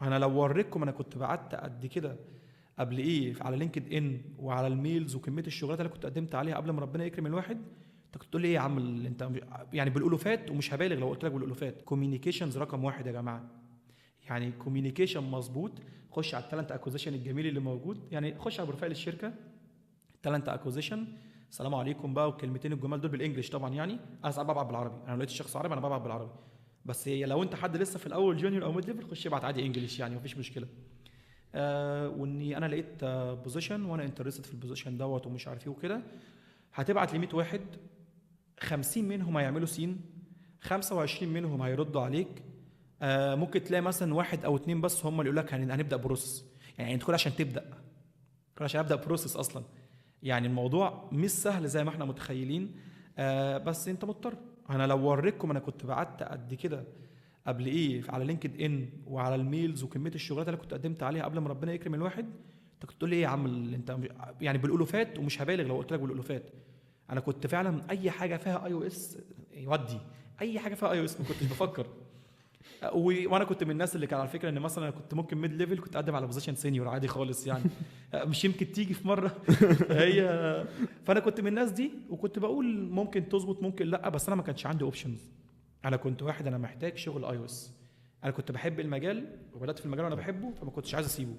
انا لو وريتكم انا كنت بعت قد كده قبل ايه على لينكد ان وعلى الميلز وكميه الشغلات اللي كنت قدمت عليها قبل ما ربنا يكرم الواحد. انت كنت تقول لي ايه يا عم انت يعني بالالوفات، ومش هبالغ لو قلت لك بالالوفات. كوميونيكيشنز رقم واحد يا جماعه. يعني كوميونيكيشن مظبوط. خش على التالنت اكوزيشن الجميل اللي موجود، يعني خش على بروفايل الشركه تالنت اكوزيشن، السلام عليكم بقى، والكلمتين الجمال دول بالانجلش طبعا. يعني انا ساعات ببعت بالعربي، انا لو لقيت الشخص عربي انا ببعت بالعربي، بس هي لو انت حد لسه في الاول جونيور او ميد ليفل خش ابعت عادي انجلش، يعني مفيش مشكله. واني انا لقيت بوزيشن وانا انترستد في البوزيشن دوت ومش عارف ايه وكده. هتبعت ل 100 واحد، 50 منهم هيعملوا سين، 25 منهم هيردوا عليك. ممكن تلاقي مثلا واحد او اتنين بس هم اللي يقول لك هنبدا بروسس. يعني تدخل عشان تبدا، تدخل عشان ابدا بروسس اصلا. يعني الموضوع مش سهل زي ما احنا متخيلين. بس انت مضطر. انا لو وريتكم انا كنت بعت قد كده قبل ايه على لينكد ان وعلى الميلز وكميه الشغلات اللي كنت قدمت عليها قبل ما ربنا يكرم الواحد. انت كنت تقول لي ايه يا عم انت يعني بالالوفات، ومش هبالغ لو قلت لك بالالوفات. انا كنت فعلا اي حاجه فيها اي او اس يودي، اي حاجه فيها اي او اس ما كنتش بفكر. وانا كنت من الناس اللي كان على فكره ان مثلا انا كنت ممكن ميد ليفل كنت اقدم على بوزيشن سينيور عادي خالص يعني. مش يمكن تيجي في مره. هي فانا كنت من الناس دي، وكنت بقول ممكن تظبط ممكن لا، بس انا ما كانش عندي اوبشنز. انا كنت واحد انا محتاج شغل اي او اس. انا كنت بحب المجال وبدات في المجال وانا بحبه، فما كنتش عايز اسيبه.